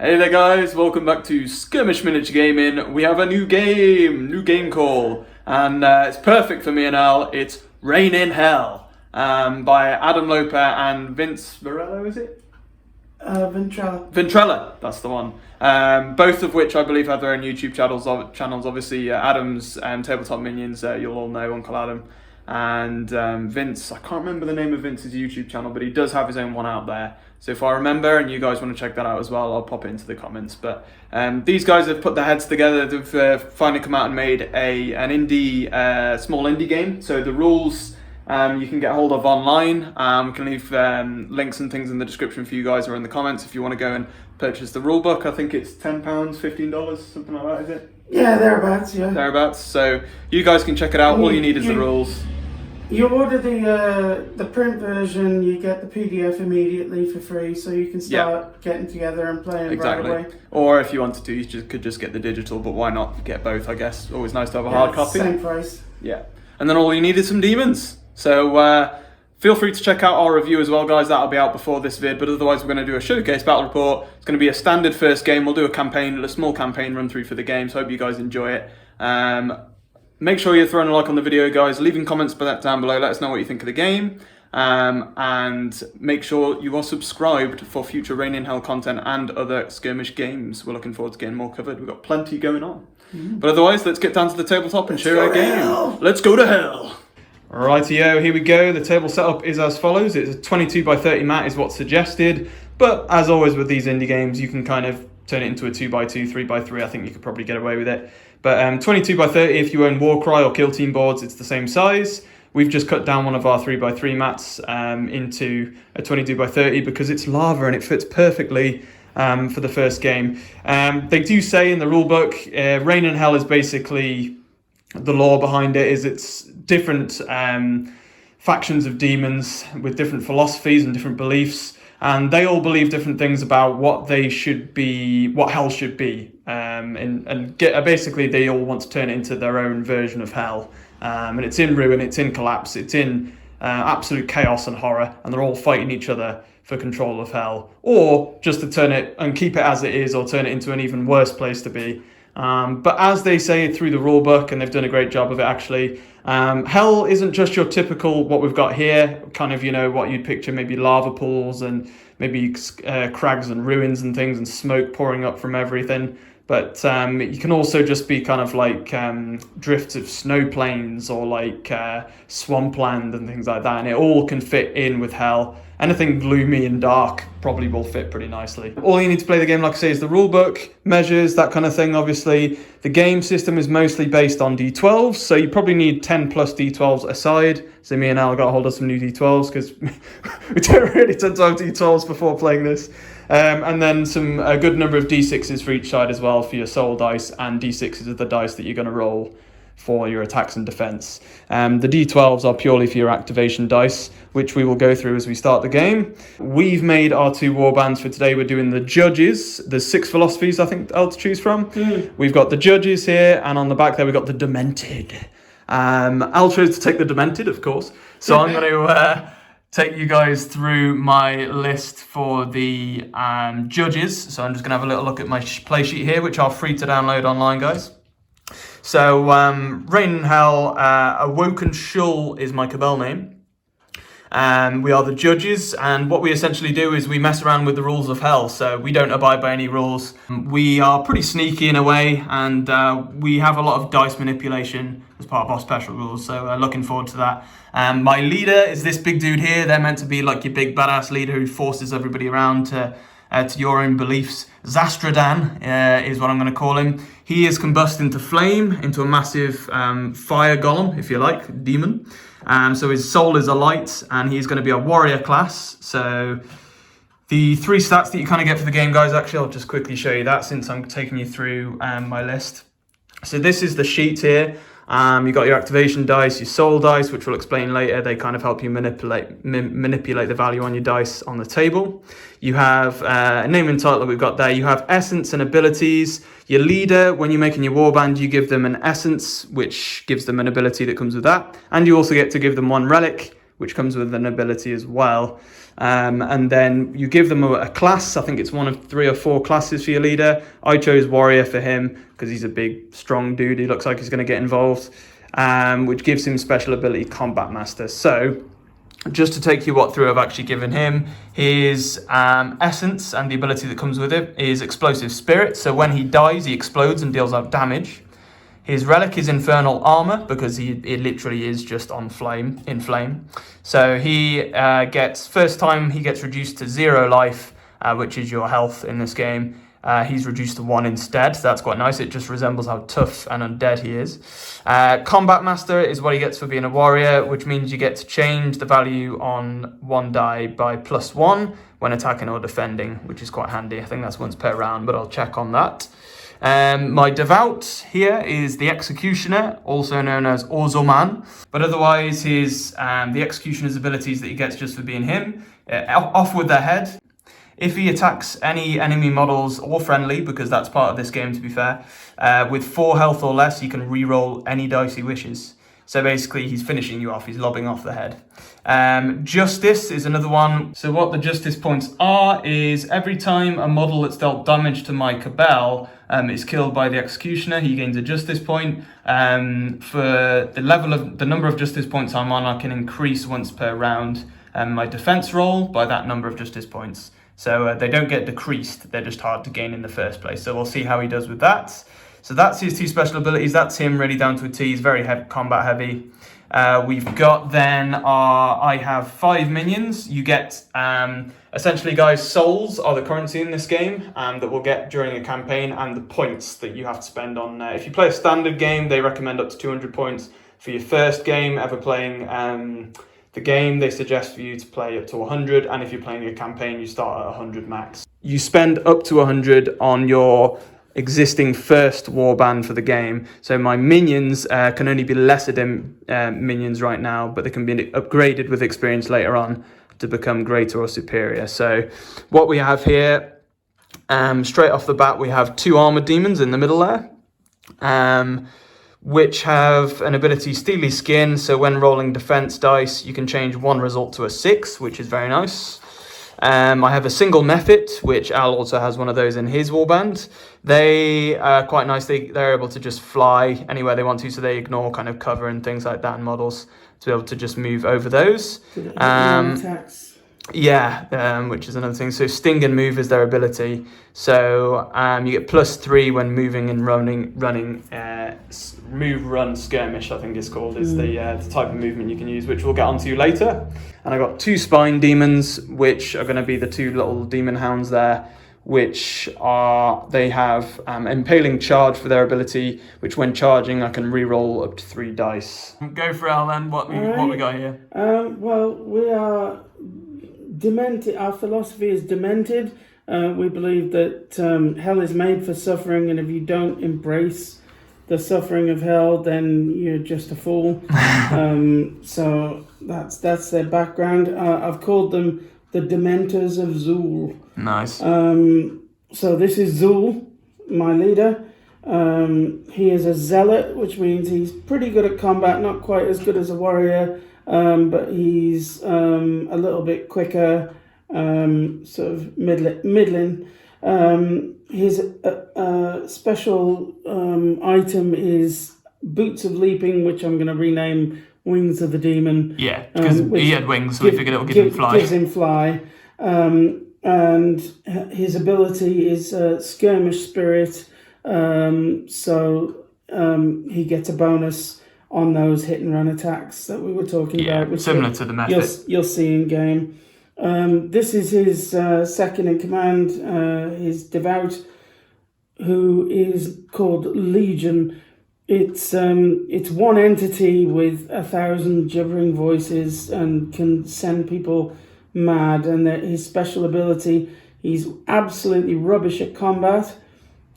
Hey there guys, welcome back to Skirmish Miniature Gaming. We have a new game call, and it's perfect for me and Al. It's Rain in Hell by Adam Loper and Vince Varello, is it? Ventrella, that's the one. Both of which I believe have their own YouTube channels. Obviously, Adam's Tabletop Minions, you'll all know Uncle Adam. And Vince, I can't remember the name of Vince's YouTube channel, but he does have his own one out there. So if I remember and you guys want to check that out as well, I'll pop it into the comments. But these guys have put their heads together. They've finally come out and made an small indie game. So the rules you can get hold of online. We can leave links and things in the description for you guys or in the comments if you want to go and purchase the rule book. I think it's £10, $15, something like that, is it? Yeah, thereabouts, yeah. Thereabouts. So you guys can check it out. All you need is the rules. You order the print version, you get the PDF immediately for free, so you can start getting together and playing right away. Or if you wanted to, you could just get the digital, but why not get both, I guess. Always nice to have a hard copy. Same price. Yeah. And then all you need is some demons. So feel free to check out our review as well, guys. That'll be out before this vid, but otherwise we're going to do a showcase battle report. It's going to be a standard first game. We'll do a small campaign run through for the game, so I hope you guys enjoy it. Make sure you're throwing a like on the video, guys. Leaving comments down below. Let us know what you think of the game. And make sure you are subscribed for future Rain in Hell content and other skirmish games. We're looking forward to getting more covered. We've got plenty going on. But otherwise, let's get down to the tabletop and share our game. Let's go to hell. Rightio, here we go. The table setup is as follows. It's a 22 by 30 mat is what's suggested. But as always with these indie games, you can kind of turn it into a 2x2, 3x3. I think you could probably get away with it. But 22 by 30, if you own Warcry or Kill Team boards, it's the same size. We've just cut down one of our 3x3 mats into a 22 by 30 because it's lava and it fits perfectly for the first game. They do say in the rulebook, Rain in Hell is basically, the lore behind it is it's different factions of demons with different philosophies and different beliefs. And they all believe different things about what they should be, what hell should be. Basically, they all want to turn it into their own version of hell. And it's in ruin, it's in collapse, it's in absolute chaos and horror. And they're all fighting each other for control of hell. Or just to turn it and keep it as it is, or turn it into an even worse place to be. But as they say through the rulebook, and they've done a great job of it actually, hell isn't just your typical, what we've got here, kind of, what you'd picture, maybe lava pools and maybe crags and ruins and things and smoke pouring up from everything. But you can also just be kind of like drifts of snow plains or like swampland and things like that. And it all can fit in with hell. Anything gloomy and dark probably will fit pretty nicely. All you need to play the game, like I say, is the rulebook, measures, that kind of thing, obviously. The game system is mostly based on D12s, so you probably need 10 plus D12s aside. So me and Al got a hold of some new D12s because we don't really tend to have D12s before playing this. And then a good number of D6s for each side as well for your soul dice, and D6s are the dice that you're going to roll for your attacks and defense. The D12s are purely for your activation dice, which we will go through as we start the game. We've made our two warbands for today. We're doing the judges. There's 6 philosophies, I think, to choose from. We've got the judges here, and on the back there we've got the demented. Al chose to take the demented, of course. So I'm going to take you guys through my list for the judges. So I'm just going to have a little look at my play sheet here, which are free to download online, guys. So, Rain in Hell, Awoken Shull is my Cabal name. We are the judges, and what we essentially do is we mess around with the rules of hell, so we don't abide by any rules. We are pretty sneaky in a way, and we have a lot of dice manipulation as part of our special rules, so looking forward to that. My leader is this big dude here. They're meant to be like your big badass leader who forces everybody around to your own beliefs. Zastradan is what I'm going to call him. He is combust into flame, into a massive fire golem, if you like, demon. So his soul is a light, and he's going to be a warrior class. So the 3 stats that you kind of get for the game, guys, actually, I'll just quickly show you that since I'm taking you through my list. So this is the sheet here. You've got your activation dice, your soul dice, which we'll explain later. They kind of help you manipulate the value on your dice on the table. You have a name and title that we've got there. You have essence and abilities. Your leader, when you're making your warband, you give them an essence, which gives them an ability that comes with that. And you also get to give them 1 relic, which comes with an ability as well. And then you give them a class. I think it's one of 3 or 4 classes for your leader. I chose Warrior for him because he's a big, strong dude. He looks like he's going to get involved, which gives him special ability Combat Master. So just to take you through, I've actually given him his essence, and the ability that comes with it is Explosive Spirit. So when he dies, he explodes and deals out damage. His relic is Infernal Armor, because it literally is just in flame. So he first time he gets reduced to 0 life, which is your health in this game. He's reduced to 1 instead, so that's quite nice. It just resembles how tough and undead he is. Combat Master is what he gets for being a warrior, which means you get to change the value on 1 die by +1 when attacking or defending, which is quite handy. I think that's once per round, but I'll check on that. My devout here is the Executioner, also known as Orzoman, but otherwise his the Executioner's abilities that he gets just for being him, off with their head. If he attacks any enemy models or friendly, because that's part of this game to be fair, with 4 health or less, he can re-roll any dice he wishes. So basically he's finishing you off, he's lobbing off the head. Justice is another one. So what the Justice points are is every time a model that's dealt damage to my Cabal is killed by the Executioner, he gains a Justice point. For the number of Justice points I'm on, I can increase once per round my defense roll by that number of Justice points. So they don't get decreased, they're just hard to gain in the first place. So we'll see how he does with that. So that's his 2 special abilities. That's him really down to a T. He's very combat heavy. We've got then I have 5 minions. You get, essentially guys, souls are the currency in this game that we'll get during a campaign, and the points that you have to spend on. If you play a standard game, they recommend up to 200 points. For your first game ever playing the game, they suggest for you to play up to 100, and if you're playing a campaign, you start at 100 max. You spend up to 100 on your existing first warband for the game. So my minions can only be lesser than minions right now, but they can be upgraded with experience later on to become greater or superior. So what we have here, straight off the bat, we have 2 armored demons in the middle there, which have an ability Steely Skin. So when rolling defense dice, you can change 1 result to a 6, which is very nice. I have a single Mephit, which Al also has one of those in his warband. They are quite nice. They're able to just fly anywhere they want to, so they ignore kind of cover and things like that in models to be able to just move over those. Attacks. Yeah, which is another thing. So Sting and Move is their ability. So you get +3 when moving and running. Move, run, skirmish, I think it's called, is the type of movement you can use, which we'll get onto later. And I got 2 spine demons, which are going to be the 2 little demon hounds there, which they have impaling charge for their ability, which when charging I can re-roll up to 3 dice. Go for Al then. What we got here? Well, we are demented. Our philosophy is demented. We believe that hell is made for suffering, and if you don't embrace the suffering of hell, then you're just a fool. So that's their background. I've called them the Dementors of Zul. Nice. So this is Zul, my leader. He is a zealot, which means he's pretty good at combat, not quite as good as a warrior, but he's a little bit quicker, sort of middling. His special item is Boots of Leaping, which I'm going to rename Wings of the Demon. Yeah, because he had wings, so we figured it would give him fly. Gives him fly. And his ability is Skirmish Spirit, so he gets a bonus on those hit and run attacks that we were talking about. Which similar to the method. You'll see in game. This is his second in command, his Devout, who is called Legion. It's one entity with 1,000 gibbering voices and can send people mad. And his special ability, he's absolutely rubbish at combat,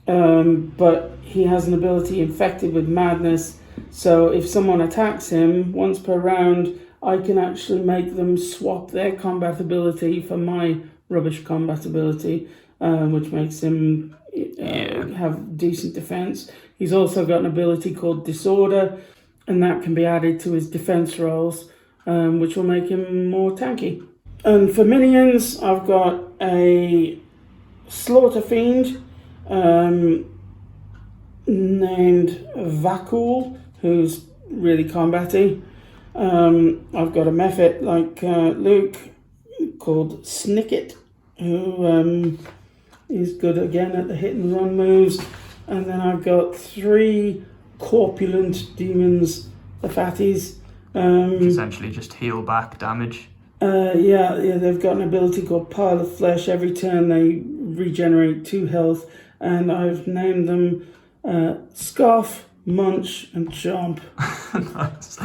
but he has an ability infected with madness. So if someone attacks him once per round, I can actually make them swap their combat ability for my rubbish combat ability, which makes him have decent defense. He's also got an ability called Disorder, and that can be added to his defense rolls. which will make him more tanky. And for minions, I've got a Slaughter Fiend named Vakul, who's really combatty. I've got a Mephit like Luke called Snicket, who is good again at the hit and run moves. And then I've got 3 corpulent demons, the fatties. Essentially just heal back damage. Yeah, they've got an ability called Pile of Flesh. Every turn they regenerate 2 health, and I've named them Scarf, Munch, and Chomp. Nice.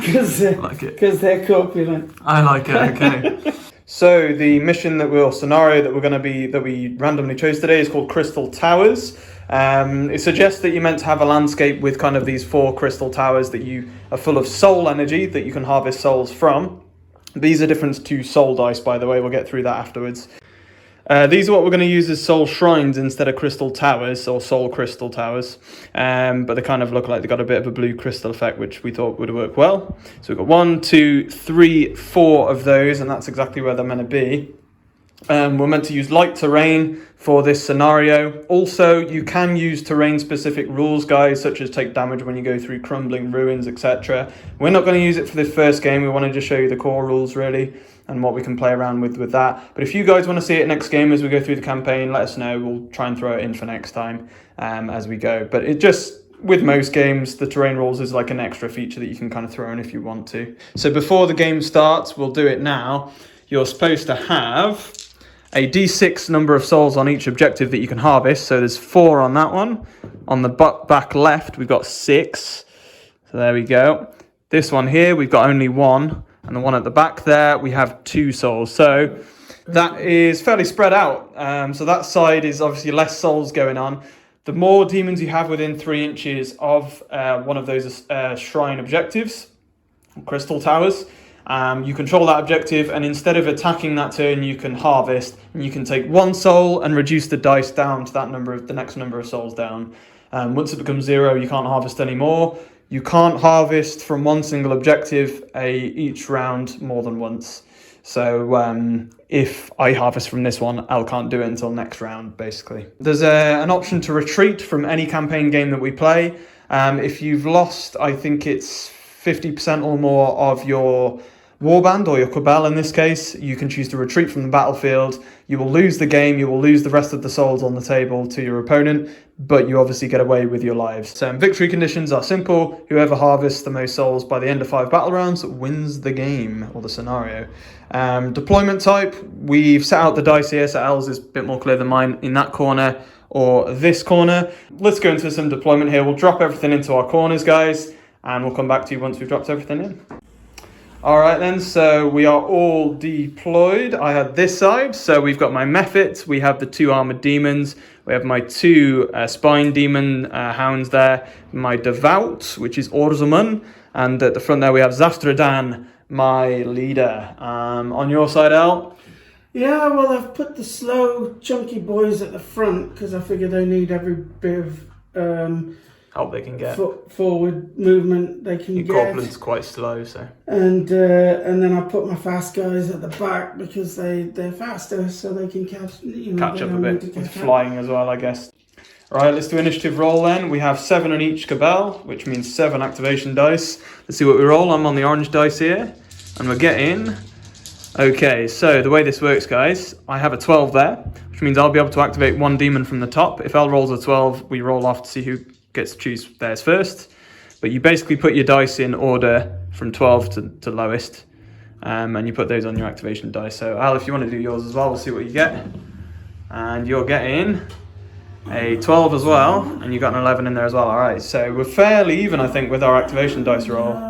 Because they're corpulent. I like it, okay. So the mission scenario that we randomly chose today is called Crystal Towers. It suggests that you're meant to have a landscape with kind of these 4 crystal towers that you are full of soul energy that you can harvest souls from. These are different to soul dice, by the way. We'll get through that afterwards. These are what we're going to use as soul shrines instead of crystal towers, or soul crystal towers. But they kind of look like they've got a bit of a blue crystal effect, which we thought would work well. So we've got 1, 2, 3, 4 of those, and that's exactly where they're meant to be. We're meant to use light terrain for this scenario. Also, you can use terrain-specific rules, guys, such as take damage when you go through crumbling ruins, etc. We're not going to use it for this first game. We want to just show you the core rules, really, and what we can play around with that. But if you guys want to see it next game as we go through the campaign, let us know. We'll try and throw it in for next time as we go. But it just... with most games, the terrain rules is like an extra feature that you can kind of throw in if you want to. So before the game starts, we'll do it now. You're supposed to have a d6 number of souls on each objective that you can harvest. So there's 4 on that one. On the back left, we've got 6. So there we go. This one here, we've got only 1. And the one at the back there, we have 2 souls. So that is fairly spread out. So that side is obviously less souls going on. The more demons you have within 3 inches of one of those shrine objectives, crystal towers, you control that objective, and instead of attacking that turn, you can harvest, and you can take 1 soul and reduce the dice down to that number of the next number of souls down. Once it becomes 0, you can't harvest anymore. You can't harvest from one single objective each round more than once. So if I harvest from this one, I can't do it until next round, basically. There's an option to retreat from any campaign game that we play. If you've lost, I think it's 50% or more of your warband, or your cabal in this case, you can choose to retreat from the battlefield. You will lose the game, you will lose the rest of the souls on the table to your opponent, but you obviously get away with your lives. So victory conditions are simple. Whoever harvests the most souls by the end of 5 battle rounds wins the game, or the scenario. Deployment type, we've set out the dice here, so Al's is a bit more clear than mine in that corner or this corner. Let's go into some deployment here. We'll drop everything into our corners, guys, and we'll come back to you once we've dropped everything in. Alright then, so we are all deployed. I had this side, so we've got my Mephit, we have the 2 armored demons, we have my 2 spine demon hounds there, my Devout, which is Orzuman, and at the front there we have Zastradan, my leader. On your side, Al? Yeah, well, I've put the slow, chunky boys at the front because I figure they need every bit of help they can get. Forward movement they can your get. Your Corpulent's quite slow, so. And then I put my fast guys at the back because they're faster, so they can catch up a bit with flying as well, I guess. Alright, let's do initiative roll then. We have 7 on each cabal, which means 7 activation dice. Let's see what we roll. I'm on the orange dice here, and we're getting... Okay, so the way this works, guys, I have a 12 there, which means I'll be able to activate 1 demon from the top. If L rolls a 12, we roll off to see who gets to choose theirs first. But you basically put your dice in order from 12 to lowest, and you put those on your activation dice. So Al, if you want to do yours as well, we'll see what you get. And you're getting a 12 as well, and you got an 11 in there as well. Alright, so we're fairly even, I think, with our activation dice roll.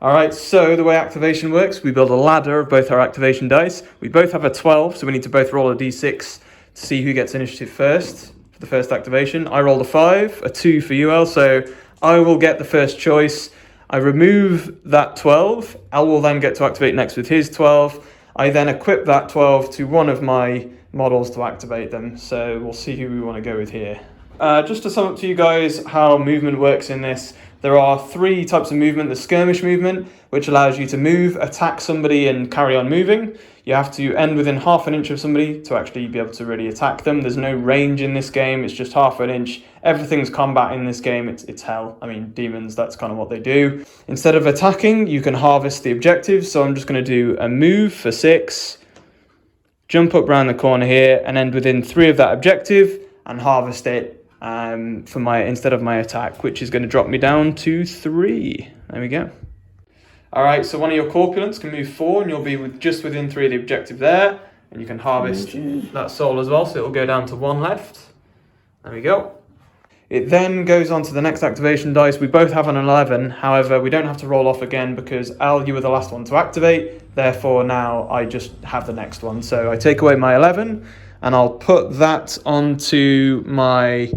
Alright, so the way activation works, we build a ladder of both our activation dice. We both have a 12, so we need to both roll a d6 to see who gets initiative first for the first activation. I rolled a 5, a 2 for you, Al, so I will get the first choice. I remove that 12. Al will then get to activate next with his 12. I then equip that 12 to one of my models to activate them, so we'll see who we want to go with here. Just to sum up to you guys how movement works in this, There are 3 types of movement. The Skirmish Movement, which allows you to move, attack somebody and carry on moving. You have to end within half an inch of somebody to actually be able to really attack them. There's no range in this game, it's just half an inch. Everything's combat in this game, it's hell. I mean, demons, that's kind of what they do. Instead of attacking, you can harvest the objectives. So I'm just going to do a move for 6, jump up round the corner here and end within 3 of that objective and harvest it for instead of my attack, which is going to drop me down to 3. There we go. Alright, so one of your corpulents can move 4 and you'll be just within 3 of the objective there. And you can harvest that soul as well, so it'll go down to 1 left. There we go. It then goes on to the next activation dice. We both have an 11, however, we don't have to roll off again because Al, you were the last one to activate. Therefore, now I just have the next one. So I take away my 11 and I'll put that onto my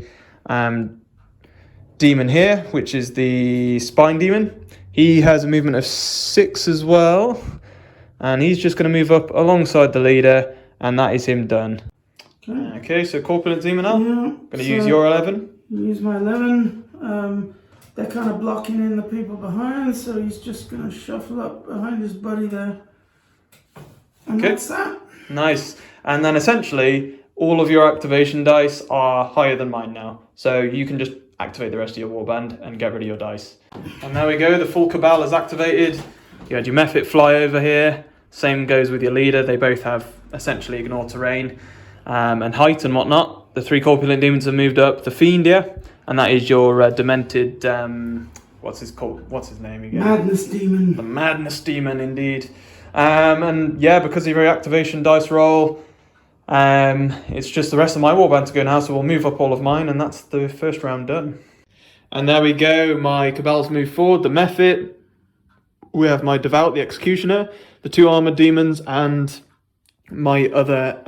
demon here, which is the Spine Demon. He has a movement of 6 as well, and he's just going to move up alongside the leader, and that is him done. Okay, so Corpulent Demon now. Yeah, going to use your 11. Use my 11. They're kind of blocking in the people behind, so he's just going to shuffle up behind his buddy there. And that's that. Nice. And then essentially, all of your activation dice are higher than mine now. So you can just activate the rest of your warband and get rid of your dice. And there we go, the full cabal is activated. You had your Mephit fly over here. Same goes with your leader. They both have essentially ignore terrain and height and whatnot. The 3 corpulent demons have moved up. The Fiend here, and that is your demented, what's his name again? Madness Demon. The Madness Demon, indeed. And yeah, because of your activation dice roll, it's just the rest of my warband to go now, so we'll move up all of mine, and that's the first round done. And there we go, my cabals move forward. The Mephit, we have my Devout, the Executioner, the 2 armored demons, and my other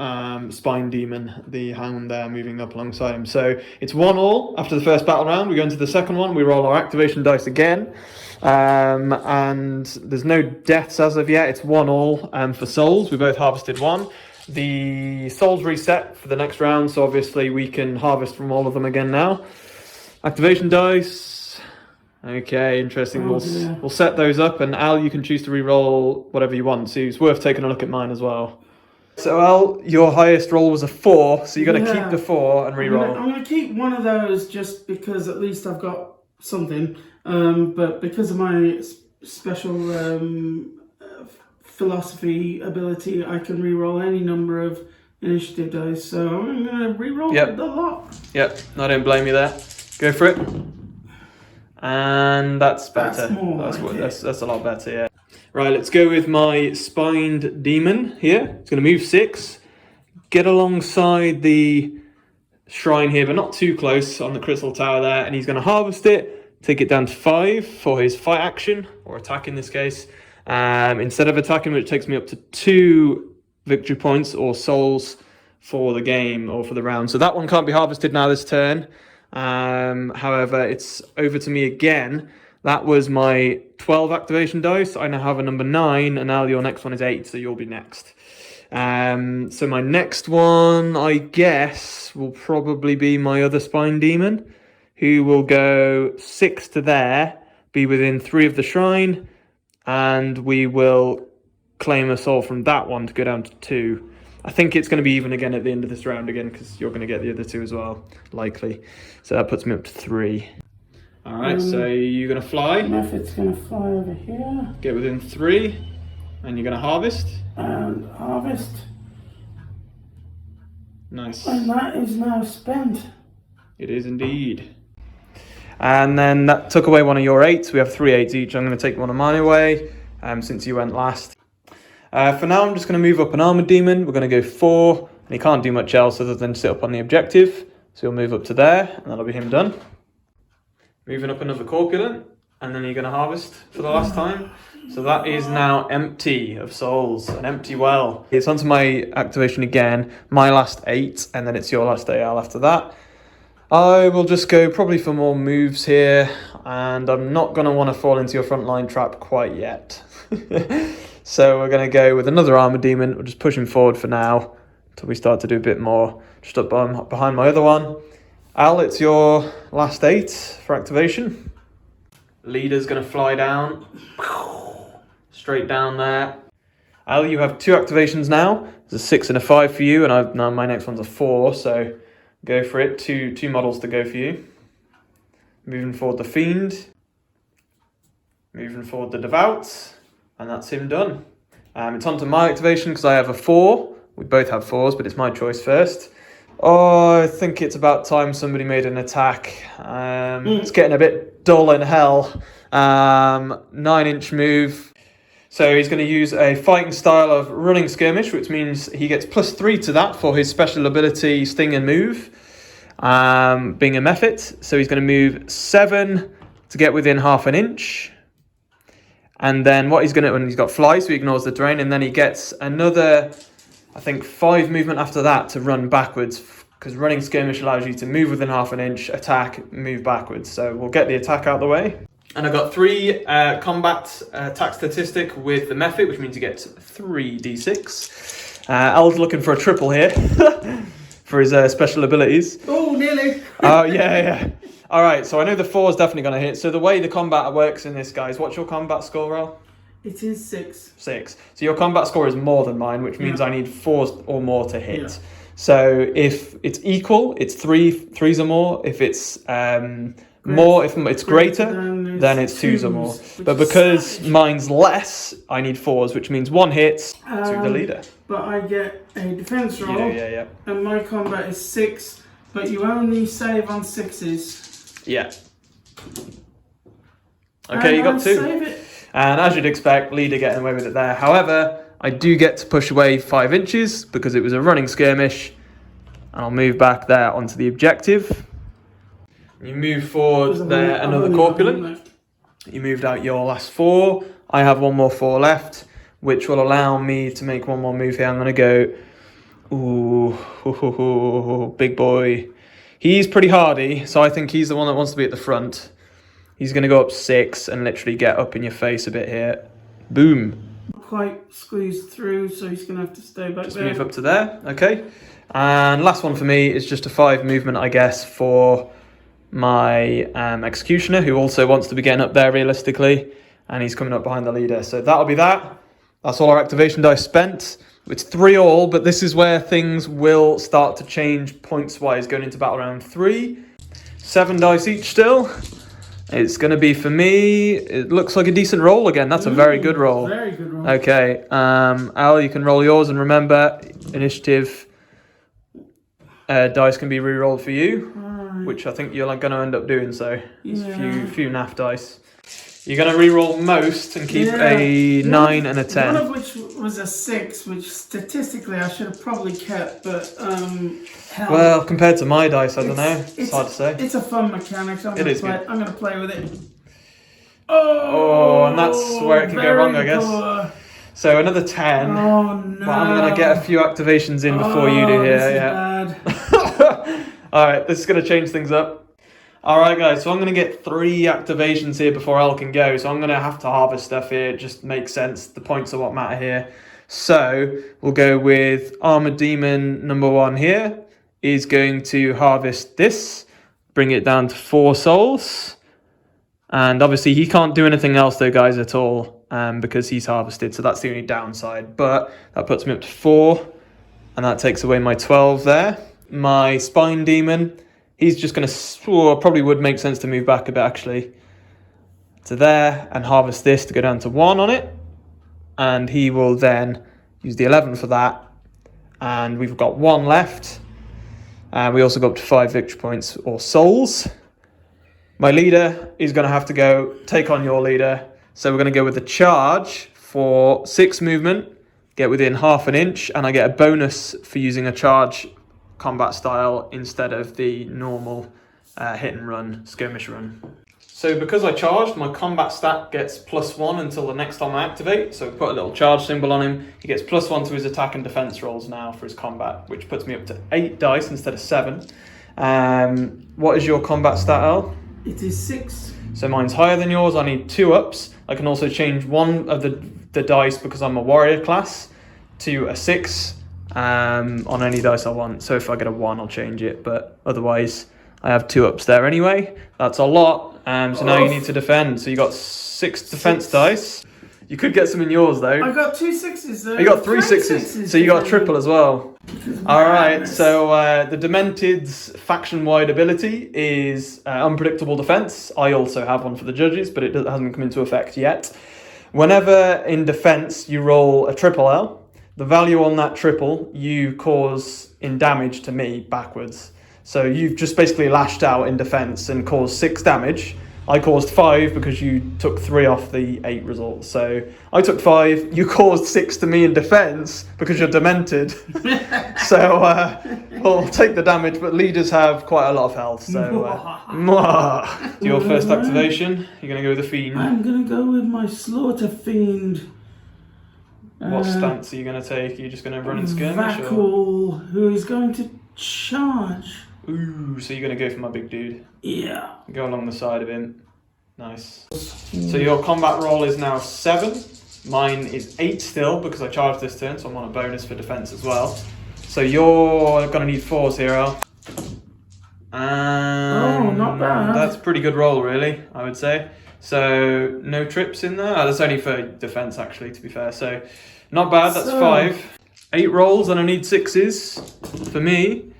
Spine Demon, the Hound there, moving up alongside him. So it's 1-1 after the first battle round. We go into the second one, we roll our activation dice again. And there's no deaths as of yet. It's 1-1 for souls. We both harvested 1. The souls reset for the next round, so obviously we can harvest from all of them again now. Activation dice. Okay, interesting. We'll set those up, and Al, you can choose to re-roll whatever you want. So it's worth taking a look at mine as well. So Al, your highest roll was a 4, so you're going to keep the 4 and re-roll. I'm going to keep one of those just because at least I've got something. But because of my special philosophy ability, I can re-roll any number of initiative dice. So I'm going to re-roll the lot. Yep, I don't blame you there. Go for it. And that's better. That's a lot better, yeah. Right, let's go with my Spined Demon here. It's going to move 6. Get alongside the shrine here, but not too close on the crystal tower there. And he's going to harvest it, take it down to 5 for his fight action, or attack in this case. Instead of attacking, which takes me up to 2 victory points or souls for the game or for the round. So that one can't be harvested now this turn. However, it's over to me again. That was my 12 activation dice. I now have a number 9, and now your next one is 8, so you'll be next. So my next one, I guess, will probably be my other Spine Demon, who will go 6 to there, be within 3 of the shrine, and we will claim a soul from that one to go down to 2. I think it's going to be even again at the end of this round again, because you're going to get the other 2 as well, likely. So that puts me up to 3. Alright, so you're going to fly. Mephit's going to fly over here. Get within 3, and you're going to harvest. And harvest. Nice. And that is now spent. It is indeed. And then that took away one of your 8s. We have 3 8s each. I'm going to take one of mine away, since you went last. For now, I'm just going to move up an Armored Demon. We're going to go 4, and he can't do much else other than sit up on the objective. So he'll move up to there, and that'll be him done. Moving up another Corpulent, and then you're going to harvest for the last time. So that is now empty of souls, an empty well. It's onto my activation again, my last 8, and then it's your last AL after that. I will just go probably for more moves here, and I'm not going to want to fall into your frontline trap quite yet. So we're going to go with another Armored Demon. We'll just push him forward for now, until we start to do a bit more. Just up behind my other one. Al, it's your last 8 for activation. Leader's going to fly down. Straight down there. Al, you have 2 activations now. There's a 6 and a 5 for you, and now my next one's a 4, so go for it. Two models to go for you. Moving forward the Fiend. Moving forward the Devout. And that's him done. It's on to my activation because I have a 4. We both have 4s, but it's my choice first. Oh, I think it's about time somebody made an attack. It's getting a bit dull in hell. 9-inch move. So he's going to use a fighting style of running skirmish, which means he gets +3 to that for his special ability Sting and Move, being a method. So he's going to move 7 to get within half an inch. And then what he's going to, and he's got fly, so he ignores the terrain, and then he gets another, I think, 5 movement after that to run backwards, because running skirmish allows you to move within half an inch, attack, move backwards. So we'll get the attack out of the way. And I've got 3 combat attack statistic with the method, which means you get 3d6. Al's looking for a triple here for his special abilities. Oh, nearly. Oh, yeah. All right, so I know the 4 is definitely going to hit. So the way the combat works in this, guys, what's your combat score, Al? It is 6. 6. So your combat score is more than mine, which means I need 4s or more to hit. Yeah. So if it's equal, it's 3s or more. If it's more, if it's greater, then it's 2s or more. But because mine's less, I need 4s, which means 1 hits to the leader. But I get a defense roll. You do, yeah. And my combat is 6, but you only save on 6s. Yeah. Okay, you got 2. Save it. And as you'd expect, leader getting away with it there. However, I do get to push away 5 inches because it was a running skirmish. And I'll move back there onto the objective. You move forward there, another corpulent. You moved out your last 4. I have 1 more 4 left, which will allow me to make 1 more move here. I'm going to go, ooh, big boy. He's pretty hardy, so I think he's the one that wants to be at the front. He's going to go up 6 and literally get up in your face a bit here. Boom. Quite squeezed through, so he's going to have to stay back just there. Move up to there, okay. And last one for me is just a 5 movement, I guess, for my Executioner, who also wants to be getting up there realistically. And he's coming up behind the leader. So that'll be that. That's all our activation dice spent. It's 3 all, but this is where things will start to change points-wise going into battle round 3. 7 dice each still. It's going to be, for me, it looks like a decent roll again. That's a very good roll. Very good roll. Okay, Al, you can roll yours, and remember, initiative dice can be re-rolled for you, which I think you're going to end up doing so. It's a few naff dice. You're going to re-roll most and keep a 9 and a 10. One of which was a 6, which statistically I should have probably kept, but hell. Well, compared to my dice, I don't know. It's hard to say. It's a fun mechanic, so I'm going to play with it. Oh, and that's where it can go wrong, I guess. Poor. So another 10. Oh, no. But I'm going to get a few activations in before you do here. This is bad. Alright, this is going to change things up. Alright guys, so I'm going to get 3 activations here before Al can go, so I'm going to have to harvest stuff here, it just makes sense, the points are what matter here. So, we'll go with Armored Demon number 1 here, is going to harvest this, bring it down to 4 souls, and obviously he can't do anything else though guys at all, because he's harvested, so that's the only downside, but that puts me up to 4, and that takes away my 12 there. My Spine Demon, he's just going to, probably would make sense to move back a bit actually, to there, and harvest this to go down to 1 on it. And he will then use the 11 for that. And we've got 1 left. And we also go up to 5 victory points or souls. My leader is going to have to go take on your leader. So we're going to go with the charge for 6 movement, get within half an inch, and I get a bonus for using a charge combat style instead of the normal hit and run, skirmish run. So because I charged, my combat stat gets +1 until the next time I activate. So put a little charge symbol on him. He gets +1 to his attack and defense rolls now for his combat, which puts me up to 8 dice instead of 7. What is your combat stat, Al? It is 6. So mine's higher than yours. I need 2 ups. I can also change one of the dice because I'm a warrior class to a 6. On any dice I want. So if I get a 1, I'll change it, but otherwise I have 2 ups there anyway. That's a lot. So now you need to defend. So you got 6 defense dice. You could get some in yours though. I got 2 6s though. You got 3 6s, so you got a triple as well. Alright, so the Demented's faction-wide ability is unpredictable defense. I also have one for the judges, but it hasn't come into effect yet. Whenever in defense you roll a triple L, the value on that triple you cause in damage to me backwards. So you've just basically lashed out in defense and caused 6 damage. I caused 5 because you took 3 off the 8 results. So I took 5, you caused 6 to me in defense because you're demented. So we'll take the damage, but leaders have quite a lot of health. So your first activation, you're going to go with the Fiend. I'm going to go with my Slaughter Fiend. What stance are you going to take? Are you just going to run and skirmish? Vakul, who is going to charge. Ooh, so you're going to go for my big dude. Yeah. Go along the side of him. Nice. So your combat roll is now 7. Mine is 8 still because I charged this turn, so I'm on a bonus for defense as well. So you're going to need 4s here, Al. Oh, not bad. That's a pretty good roll, really, I would say. So no trips in there. That's only for defense, actually, to be fair. So not bad. That's 5. 8 rolls, and I need 6s for me.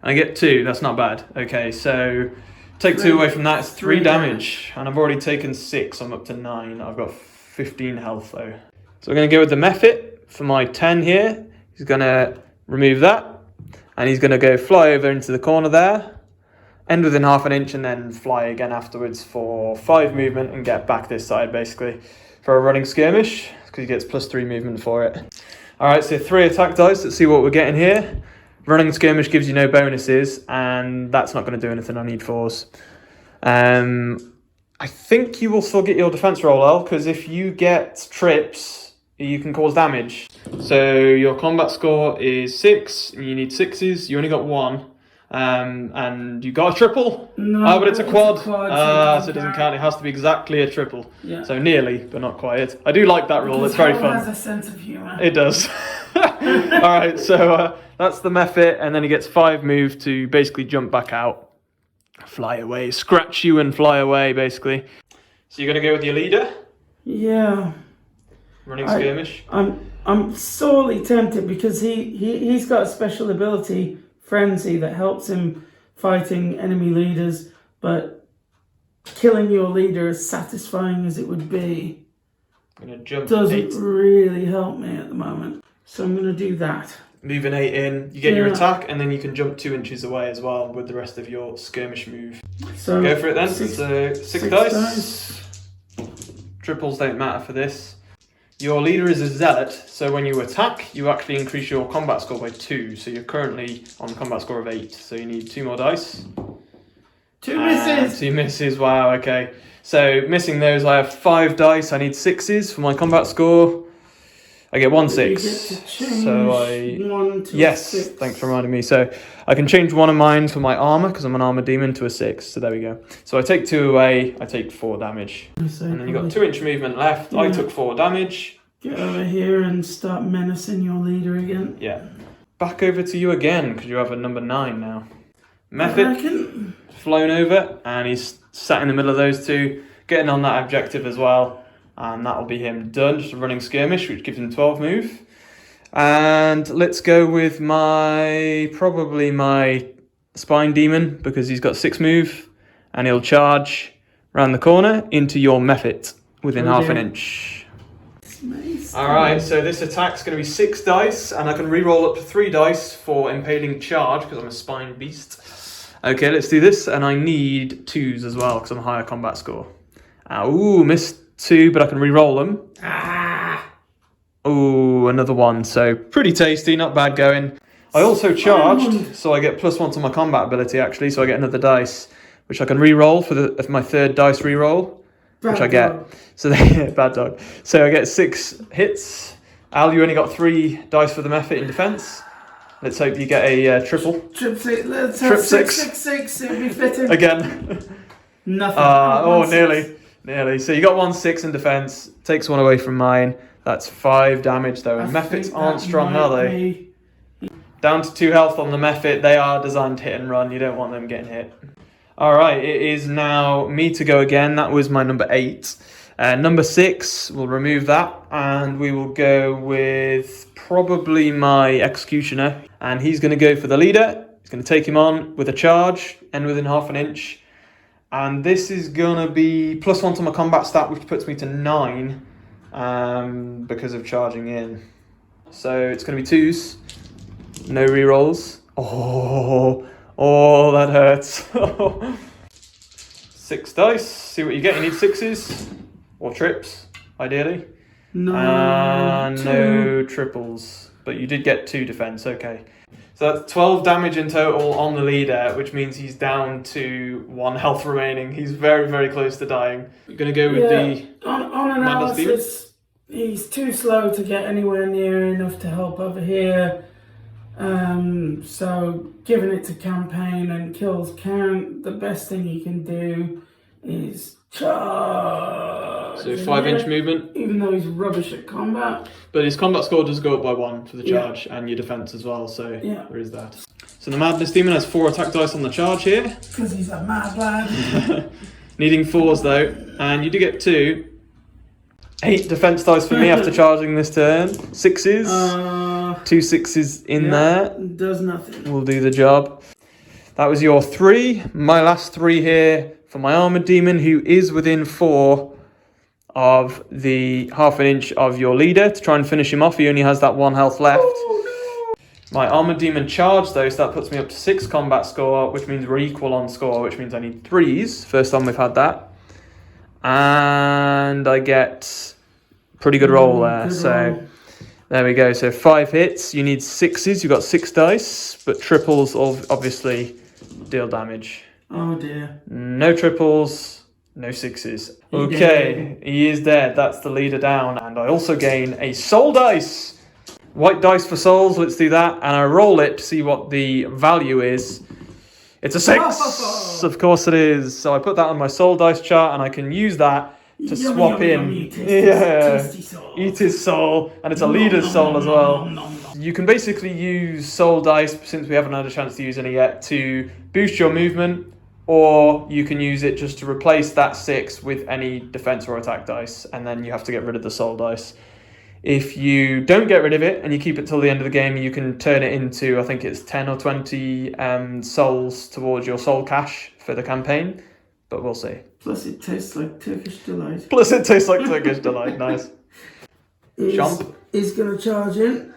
I get 2, that's not bad. Okay, so take 2 away from that, it's 3 damage. And I've already taken 6, I'm up to 9. I've got 15 health though. So we're going to go with the Mephit for my 10 here. He's going to remove that. And he's going to go fly over into the corner there. End within half an inch and then fly again afterwards for 5 movement and get back this side basically. For a running skirmish, because he gets +3 movement for it. Alright, so 3 attack dice, let's see what we're getting here. Running skirmish gives you no bonuses, and that's not going to do anything. I need 4s. I think you will still get your defense roll, Al, because if you get trips, you can cause damage. So your combat score is 6, and you need 6s. You only got 1, and you got a triple. No, but it's a quad. So it doesn't count. It has to be exactly a triple. Yeah. So nearly, but not quite. I do like that rule. It's very fun. It has a sense of humour. It does. Alright, so that's the Mephit, and then he gets 5 move to basically jump back out, fly away, scratch you and fly away, basically. So you're going to go with your leader? Yeah. Running skirmish? I'm sorely tempted because he's got a special ability, Frenzy, that helps him fighting enemy leaders, but killing your leader, as satisfying as it would be, I'm gonna jump doesn't 8. really help me at the moment. So I'm going to do that. Move an 8 in, you get your attack, and then you can jump 2 inches away as well with the rest of your skirmish move. So go for it then. So 6 dice. Triples don't matter for this. Your leader is a zealot, so when you attack, you actually increase your combat score by 2. So you're currently on a combat score of 8. So you need 2 more dice. 2 misses. 2 misses. Wow. Okay. So missing those, I have 5 dice. I need 6s for my combat score. I get 1 6. So 1 to yes, 6. thanks for reminding me. So I can change one of mine for my armor because I'm an armor demon to a 6. So there we go. So I take 2 away. I take 4 damage, and then you got 2 inch movement left. Yeah. I took 4 damage. Get over here and start menacing your leader again. Yeah. Back over to you again because you have a number 9 now. Mephit flown over, and he's sat in the middle of those 2, getting on that objective as well. And that'll be him done, just a running skirmish, which gives him 12 move. And let's go with probably my spine demon, because he's got 6 move, and he'll charge around the corner into your Mephit within half an inch. Nice. Alright, so this attack's going to be 6 dice, and I can re-roll up to 3 dice for impaling charge, because I'm a spine beast. Okay, let's do this, and I need 2s as well, because I'm a higher combat score. Ooh, missed 2, but I can re-roll them. Ooh, another 1. So pretty tasty, not bad going. I also charged, so I get +1 to my combat ability actually. So I get another dice, which I can re-roll for my 3rd dice re-roll, which I get. So bad dog. So I get 6 hits. Al, you only got 3 dice for the Mephit in defense. Let's hope you get a triple. Trip 6. Let's have 6. It'll be fitting. Again. Nothing. Nearly. So you got 1 6 in defense. Takes 1 away from mine. That's 5 damage though. And Mephits aren't strong, are they? Down to 2 health on the Mephit. They are designed to hit and run. You don't want them getting hit. All right, it is now me to go again. That was my number 8. Number 6, we'll remove that, and we will go with probably my Executioner. And he's going to go for the leader. He's going to take him on with a charge, end within half an inch. And this is going to be +1 to my combat stat, which puts me to 9 because of charging in. So it's going to be 2s, no rerolls. Oh, that hurts. 6 dice, see what you get. You need 6s or trips, ideally. No, and no triples, but you did get 2 defense, okay. So that's 12 damage in total on the leader, which means he's down to 1 health remaining. He's very, very close to dying. You're going to go with the... On analysis, he's too slow to get anywhere near enough to help over here. So giving it to campaign and kills count, the best thing you can do is charge. So 5-inch movement. Even though he's rubbish at combat. But his combat score does go up by 1 for the charge and your defense as well, so there is that. So the Madness Demon has 4 attack dice on the charge here. Because he's a mad lad. Needing 4s though, and you do get 2. 8 defense dice for me after charging this turn. 6s. 2 6s in there. Does nothing. Will do the job. That was your 3. My last 3 here for my Armored Demon, who is within 4 of the half an inch of your leader to try and finish him off. He only has that 1 health left. Oh, no. My Armored Demon charged though, so that puts me up to 6 combat score, which means we're equal on score, which means I need 3s. First time we've had that. And I get pretty good roll there. So there we go. So 5 hits. You need 6s. You've got 6 dice, but triples obviously deal damage. Oh dear. No triples, no 6s. Okay, he is dead. That's the leader down. And I also gain a soul dice. White dice for souls. Let's do that. And I roll it to see what the value is. It's a 6. Of course it is. So I put that on my soul dice chart, and I can use that to swap in. Eat his soul, and it's a leader's soul as well. You can basically use soul dice, since we haven't had a chance to use any yet, to boost your movement, or you can use it just to replace that 6 with any defense or attack dice, and then you have to get rid of the soul dice. If you don't get rid of it and you keep it till the end of the game, you can turn it into, I think it's 10 or 20 souls towards your soul cache for the campaign, but we'll see. Plus it tastes like Turkish delight. Nice. Chomp. He's going to charge in.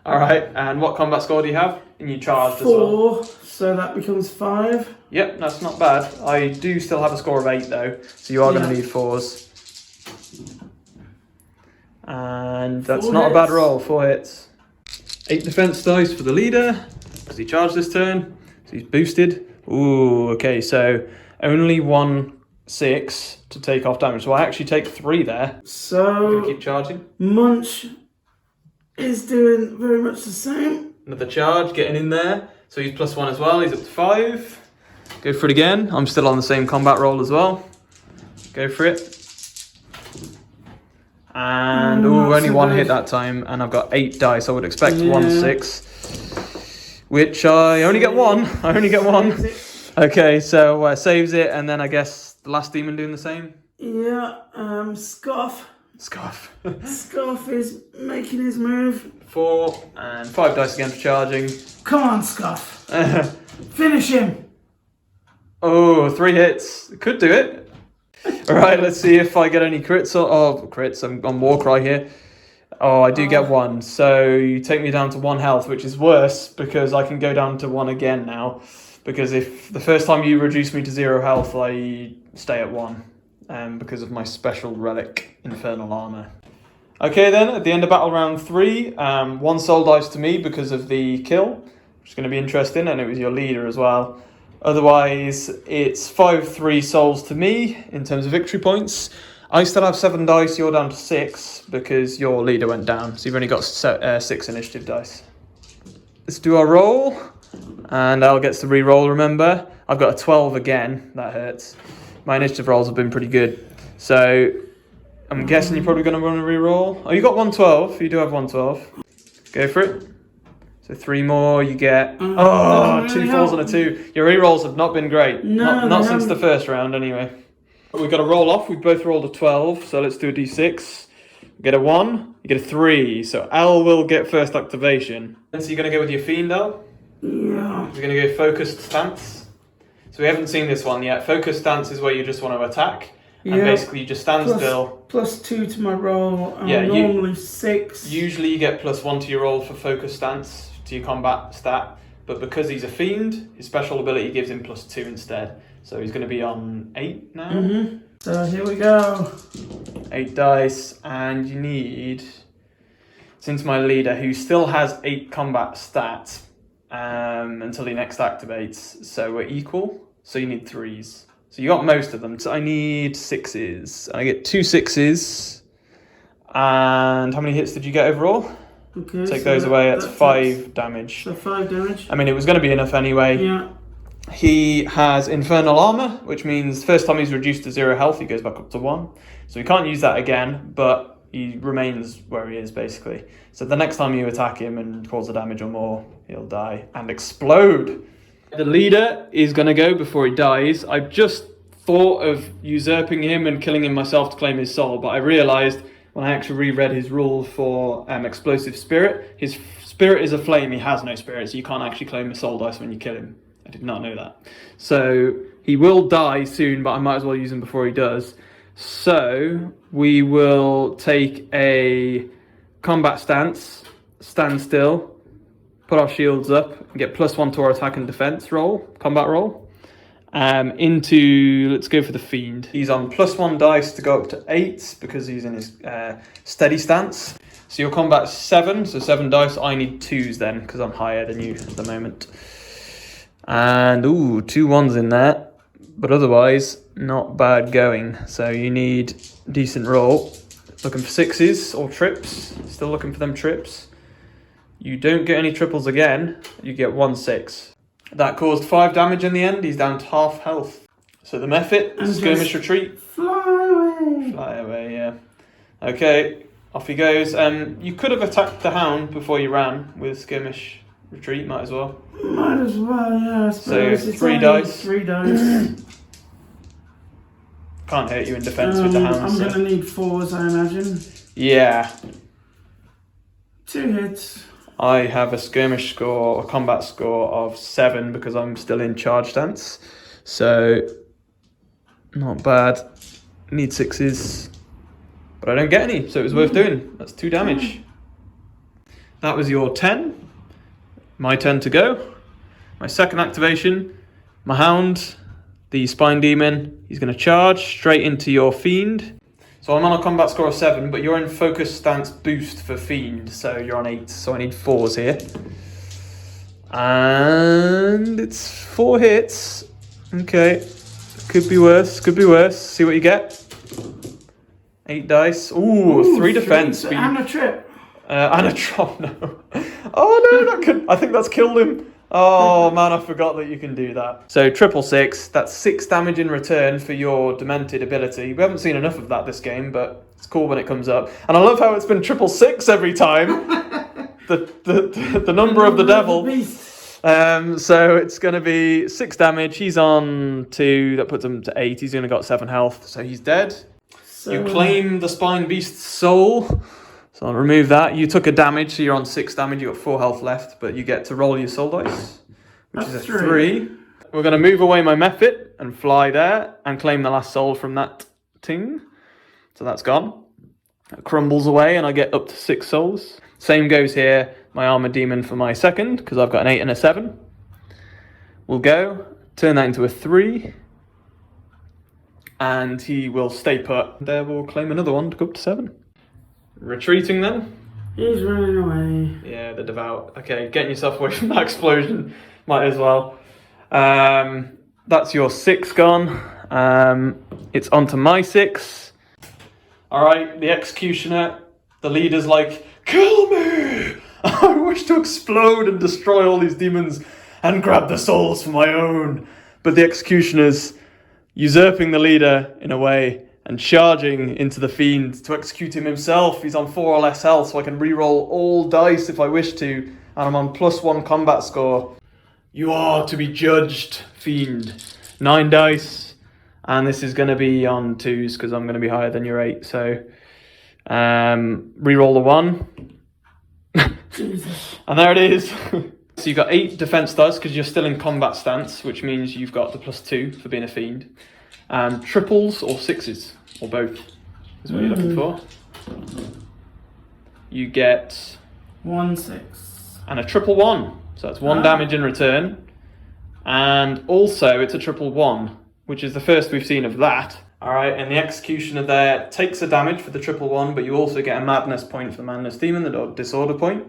Alright, and what combat score do you have? And you charged as well. 4, so that becomes 5. Yep, that's not bad. I do still have a score of 8 though, so you are going to need 4s. And that's 4 not hits. a bad roll, 4 hits. 8 defense dice for the leader, because he charged this turn, so he's boosted. Ooh, okay, so only 1 6 to take off damage. So I actually take 3 there. So Keep charging. Munch is doing very much the same. Another charge, getting in there. So he's +1 as well, he's up to 5. Go for it again. I'm still on the same combat roll as well. Go for it. And only 1 hit that time, and I've got 8 dice. I would expect 1 6, which I only get 1. Okay, so saves it, and then I guess the last demon doing the same. Yeah, Scoff. Scarf. Scoff is making his move. 4 and 5 dice again for charging. Come on, Scoff. Finish him. 3 hits. Could do it. Alright, let's see if I get any crits. Crits. I'm on Warcry here. I do get 1. So you take me down to 1 health, which is worse because I can go down to 1 again now. Because if the first time you reduce me to 0 health, I stay at 1. Because of my special relic, Infernal Armor. Okay then, at the end of battle round 3, 1 soul dice to me because of the kill, which is going to be interesting, and it was your leader as well. Otherwise, it's 5-3 souls to me in terms of victory points. I still have 7 dice, you're down to 6 because your leader went down, so you've only got 6 initiative dice. Let's do our roll, and Al gets to re-roll, remember. I've got a 12 again, that hurts. My initiative rolls have been pretty good, so I'm guessing you're probably going to run a re-roll. Oh, you got 112, you do have 112. Go for it. So 3 more, you get... really 2 falls and a 2. Your rerolls have not been great. No, not since the first round, anyway. We've got to roll off. We both rolled a 12, so let's do a d6. You get a 1, you get a 3. So Al will get first activation. And so you're going to go with your Fiend, Al? Yeah. You're going to go Focused Stance. So we haven't seen this one yet. Focused Stance is where you just want to attack. And basically you just stand still. +2 to my roll. Normally 6. Usually you get +1 to your roll for Focused Stance, to your combat stat. But because he's a Fiend, his special ability gives him +2 instead. So he's going to be on 8 now. Mm-hmm. So here we go. 8 dice, and you need, since my leader, who still has 8 combat stats until he next activates, so we're equal, so you need 3s. So you got most of them, so I need 6s. I get 2 6s, and how many hits did you get overall? Okay, Take those away, that's 5 damage. So 5 damage. I mean, it was going to be enough anyway. Yeah. He has Infernal Armor, which means first time he's reduced to 0 health, he goes back up to 1. So he can't use that again, but he remains where he is, basically. So the next time you attack him and cause the damage or more, he'll die and explode. The leader is going to go before he dies. I've just thought of usurping him and killing him myself to claim his soul, but I realised when I actually reread his rule for Explosive Spirit, his spirit is a flame, he has no spirit, so you can't actually claim his soul dice when you kill him. I did not know that. So he will die soon, but I might as well use him before he does. So we will take a combat stance, stand still, put our shields up, and get +1 to our attack and defense roll, combat roll. Let's go for the Fiend. He's on +1 dice to go up to 8 because he's in his steady stance. So your combat's 7, so 7 dice. I need 2s then because I'm higher than you at the moment. And 2 1s in there, but otherwise not bad going. So you need decent roll. Looking for 6s or trips. Still looking for them trips. You don't get any triples again. You get 1 6. That caused 5 damage in the end. He's down to half health. So the Mephit, Skirmish Retreat. Fly away. Fly away, yeah. Okay, off he goes. You could have attacked the Hound before you ran with Skirmish Retreat, might as well. Might as well, yeah. So 3 dice. 3 dice. Can't hurt you in defense with the Hound. I'm going to need 4s, I imagine. Yeah. 2 hits. I have a skirmish score, a combat score of 7 because I'm still in charge stance. So, not bad. Need 6s. But I don't get any, so it was worth doing. That's 2 damage. That was your 10. My turn to go. My second activation, my Hound, the Spine Demon, he's going to charge straight into your Fiend. So I'm on a combat score of 7, but you're in Focus Stance Boost for Fiend, so you're on 8, so I need 4s here. And it's 4 hits. Okay, could be worse, could be worse. See what you get. 8 dice. Ooh, 3 defense. And a trip. And a drop, no. Oh no, I think that's killed him. Oh man, I forgot that you can do that. So 666, that's 6 damage in return for your Demented ability. We haven't seen enough of that this game, but it's cool when it comes up. And I love how it's been 666 every time. the number of the devil. So it's going to be 6 damage. He's on 2, that puts him to 8. He's only got 7 health, so he's dead. So, you claim the Spine Beast's soul. So I'll remove that. You took a damage, so you're on 6 damage. You've got 4 health left, but you get to roll your soul dice, which is a 3. We're going to move away my Mephit and fly there and claim the last soul from that ting. So that's gone. It crumbles away and I get up to 6 souls. Same goes here. My Armor Demon for my second, because I've got an 8 and a 7. We'll go. Turn that into a 3. And he will stay put. There we'll claim another one to go up to 7. Retreating then? He's running away. Yeah, the devout. Okay, getting yourself away from that explosion. Might as well. That's your 6 gone. It's onto my 6. Alright, the Executioner. The leader's like, kill me! I wish to explode and destroy all these demons and grab the souls for my own. But the Executioner's usurping the leader in a way and charging into the fiend to execute him himself. He's on 4 or less health, so I can reroll all dice if I wish to, and I'm on +1 combat score. You are to be judged, fiend. 9 dice, and this is going to be on 2s because I'm going to be higher than your 8. So reroll the 1. Jesus. And there it is. So you've got 8 defense dice because you're still in combat stance, which means you've got the +2 for being a fiend. And triples or 6s, or both, is what you're looking for. You get 1, 6. and a triple 1, so that's 1 damage in return. And also it's a triple 1, which is the first we've seen of that. Alright, and the executioner there takes a damage for the triple 1, but you also get a madness point for the madness demon, the disorder point,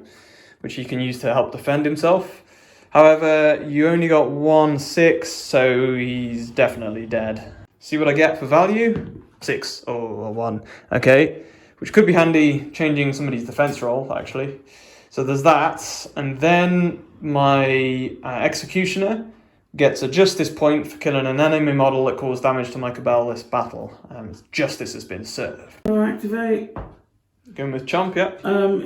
which he can use to help defend himself. However, you only got 1 6, so he's definitely dead. See what I get for value? 6 or 1. Okay, which could be handy changing somebody's defense roll, actually. So there's that, and then my executioner gets a justice point for killing an enemy model that caused damage to my Cabal this battle. Justice has been served. I'll activate. Going with Chomp, yeah.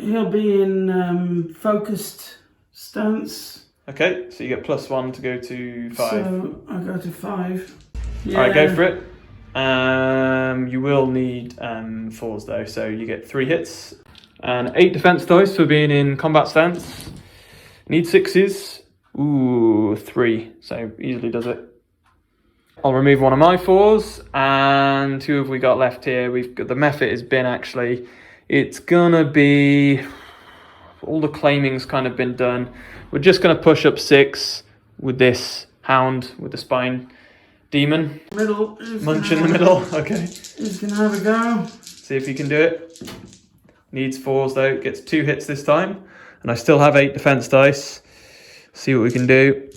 He'll be in focused stance. Okay, so you get +1 to go to 5. So I go to 5. Yeah. Alright, go for it. You will need 4s though, so you get 3 hits. And 8 defense dice for being in combat stance. Need 6s. Ooh, 3, so easily does it. I'll remove one of my 4s, and who have we got left here? We've got the Mephit has been actually. It's gonna be all the claiming's kind of been done. We're just gonna push up 6 with this hound with the spine demon. Middle. Munch in the middle. Okay. He's gonna have a go. See if you can do it. Needs 4s though. Gets 2 hits this time, and I still have 8 defense dice. See what we can do.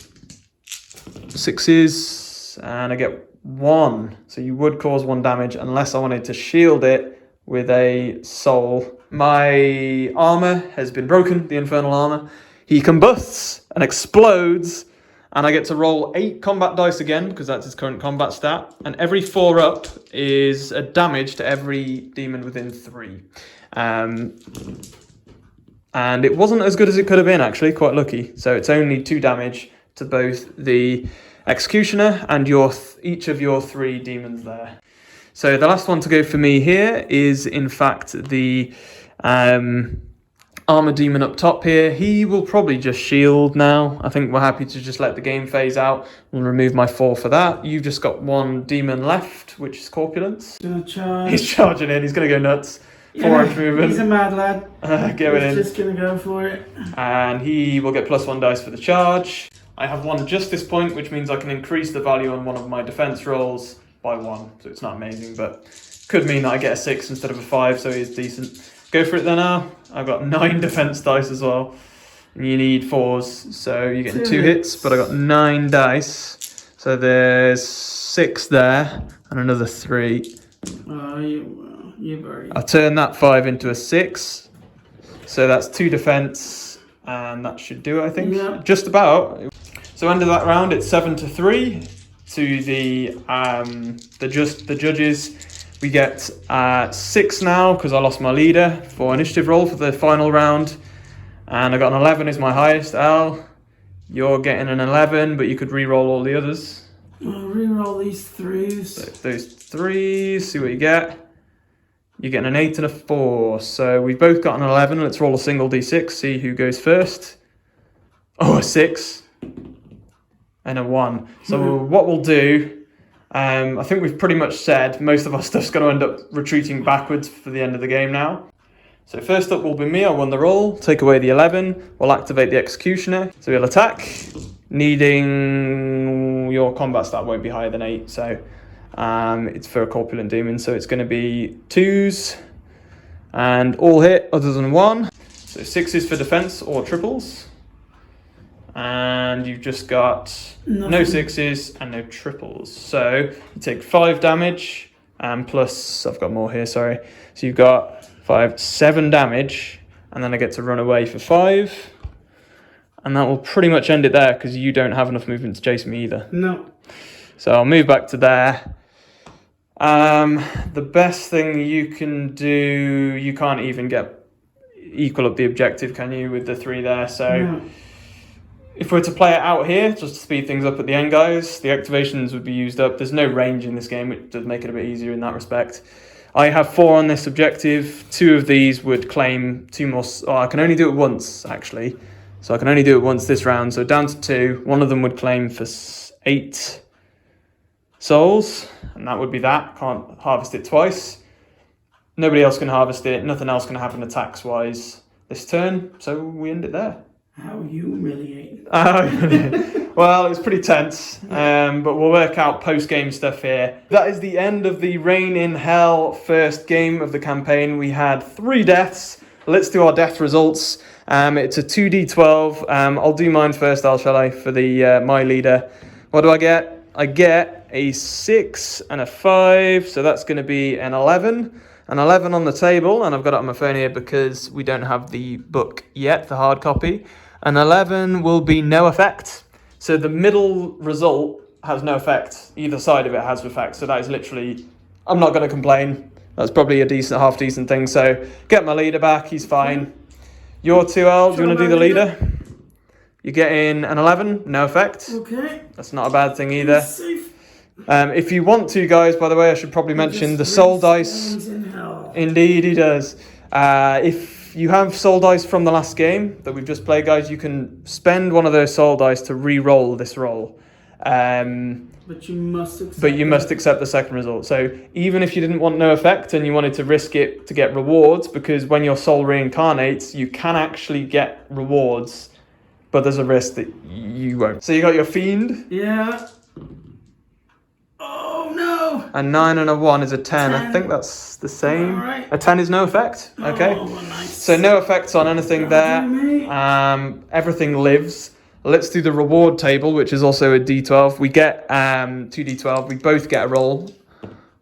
6s, and I get 1. So you would cause 1 damage unless I wanted to shield it with a soul. My armor has been broken, the infernal armor. He combusts and explodes, and I get to roll 8 combat dice again because that's his current combat stat. And every 4 up is a damage to every demon within 3. And it wasn't as good as it could have been, actually, quite lucky. So it's only 2 damage to both the executioner and each of your 3 demons there. So the last one to go for me here is, in fact, the armor demon up top here. He will probably just shield now. I think we're happy to just let the game phase out and remove my 4 for that. You've just got 1 demon left, which is Corpulence. Gonna charge. He's charging in. He's going to go nuts. 4-inch movement. He's a mad lad. Going in. He's just gonna go for it. And he will get +1 dice for the charge. I have 1 justice point, which means I can increase the value on one of my defense rolls by 1. So it's not amazing, but could mean that I get a 6 instead of a 5, so it's decent. Go for it then now. I've got 9 defense dice as well. And you need 4s, so you're getting 2 hits, but I got 9 dice. So there's 6 there, and another 3. Oh, you've already. I'll turn that 5 into a 6. So that's 2 defense, and that should do it, I think. Yeah. Just about. So end of that round, it's 7-3 to the judges. We get 6 now because I lost my leader for initiative roll for the final round, and I got an 11 is my highest. Al, you're getting an 11, but you could re-roll all the others. I'll reroll these 3s. So those 3s, see what you get. You're getting an 8 and a 4, so we've both got an 11. Let's roll a single d6, see who goes first. Oh, a 6 and a 1. So what we'll do, I think we've pretty much said most of our stuff's going to end up retreating backwards for the end of the game now. So first up will be me. I won the roll. Take away the 11. We'll activate the executioner. So we'll attack, needing your combat stat won't be higher than 8. So it's for a corpulent demon. So it's going to be 2s and all hit other than 1. So 6s for defense or triples. And you've just got no 6s and no triples. So you take 5 damage and plus, I've got more here, sorry. So you've got 7 damage, and then I get to run away for 5. And that will pretty much end it there because you don't have enough movement to chase me either. No. So I'll move back to there. The best thing you can do, you can't even equal up the objective, can you, with the 3 there? So No. if we're to play it out here, just to speed things up at the end, guys, the activations would be used up. There's no range in this game, which does make it a bit easier in that respect. I have 4 on this objective. 2 of these would claim 2 more. Oh, I can only do it once, actually. So I can only do it once this round. So down to 2. One of them would claim for 8 souls, and that would be that. Can't harvest it twice. Nobody else can harvest it. Nothing else can happen attacks-wise this turn. So we end it there. How humiliating. Well, it was pretty tense, but we'll work out post-game stuff here. That is the end of the Reign in Hell first game of the campaign. We had 3 deaths. Let's do our death results. It's a 2d12. I'll do mine first, shall I, for the my leader. What do I get? I get a 6 and a 5, so that's going to be an 11. An 11 on the table, and I've got it on my phone here because we don't have the book yet, the hard copy. An 11 will be no effect. So the middle result has no effect. Either side of it has effect. So that is literally, I'm not going to complain. That's probably a decent, half decent thing. So get my leader back. He's fine. Your 2L, do you want to do the leader? You're getting an 11, no effect. Okay. That's not a bad thing either. Safe. If you want to, guys, by the way, I should probably mention the soul dice. Indeed, he does. If you have soul dice from the last game that we've just played, guys, you can spend one of those soul dice to re-roll this roll. But you must accept the second result. So even if you didn't want no effect and you wanted to risk it to get rewards, because when your soul reincarnates, you can actually get rewards, but there's a risk that you won't. So you got your fiend. Yeah. Oh no! A 9 and a 1 is a 10. I think that's the same. Right. A 10 is no effect. Okay. Oh, nice. So no effects on anything there. Everything lives. Let's do the reward table, which is also a D12. We get 2D12. We both get a roll.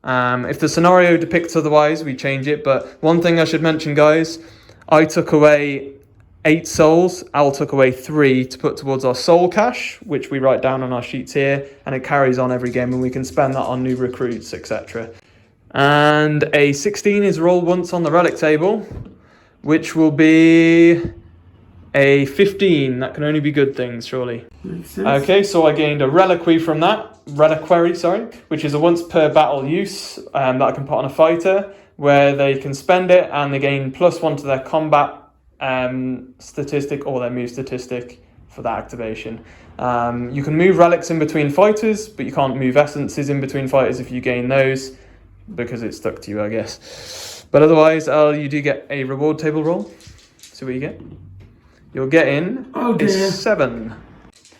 If the scenario depicts otherwise, we change it. But one thing I should mention, guys, I took away 8 souls. Al took away 3 to put towards our soul cache, which we write down on our sheets here, and it carries on every game, and we can spend that on new recruits, etc. And a 16 is rolled once on the relic table, which will be a 15. That can only be good things, surely. Makes sense. Okay, so I gained a reliquary from that, which is a once per battle use that I can put on a fighter, where they can spend it and they gain +1 to their combat statistic or their move statistic for that activation. You can move relics in between fighters, but you can't move essences in between fighters if you gain those, because it's stuck to you, I guess. But otherwise, you do get a reward table roll. See what you get. You're getting a 7.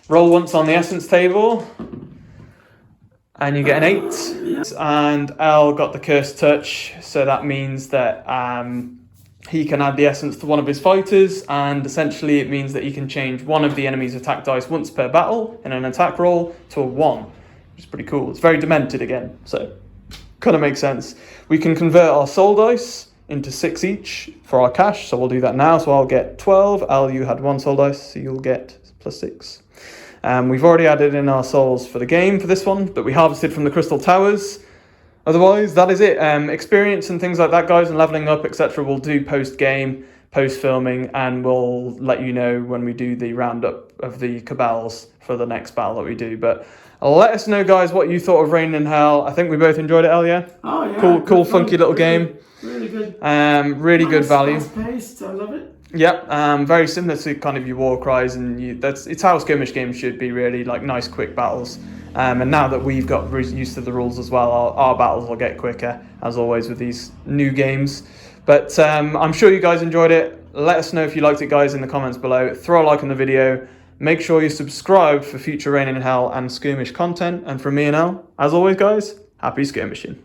Roll once on the essence table, and you get an 8. And Al got the cursed touch, so that means that he can add the essence to one of his fighters, and essentially it means that he can change one of the enemy's attack dice once per battle in an attack roll to a 1, which is pretty cool. It's very demented again, so kind of makes sense. We can convert our soul dice into 6 each for our cash, so we'll do that now. So I'll get 12. Al, you had 1 soul dice, so you'll get +6. We've already added in our souls for the game for this one, but we harvested from the Crystal Towers. Otherwise, that is it. Experience and things like that, guys, and leveling up, etc. we'll do post-game, post-filming, and we'll let you know when we do the roundup of the Cabals for the next battle that we do. But let us know, guys, what you thought of Reign in Hell. I think we both enjoyed it, El, yeah? Oh, yeah. Cool, funky little game. Really good. Really good value. Fast-paced, I love it. Yep, very similar to kind of your war cries, and it's how skirmish games should be, really, like nice quick battles. And now that we've got used to the rules as well, our battles will get quicker, as always with these new games. But I'm sure you guys enjoyed it. Let us know if you liked it, guys, in the comments below. Throw a like on the video. Make sure you subscribe for future Reign in Hell and skirmish content. And from me and El, as always, guys, happy skirmishing.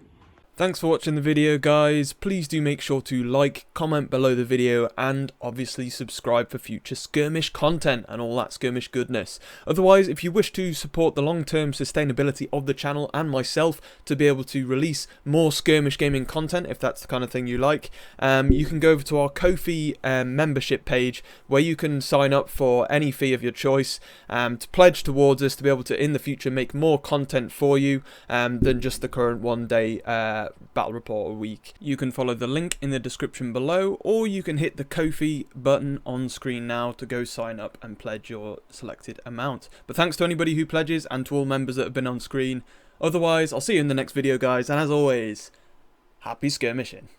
Thanks for watching the video, guys. Please do make sure to like, comment below the video, and obviously subscribe for future skirmish content and all that skirmish goodness. Otherwise, if you wish to support the long-term sustainability of the channel and myself to be able to release more skirmish gaming content, if that's the kind of thing you like, you can go over to our Ko-fi membership page, where you can sign up for any fee of your choice to pledge towards us to be able to in the future make more content for you than just the current one-day battle report a week. You can follow the link in the description below, or you can hit the Ko-fi button on screen now to go sign up and pledge your selected amount. But thanks to anybody who pledges and to all members that have been on screen. Otherwise, I'll see you in the next video, guys, and as always, happy skirmishing.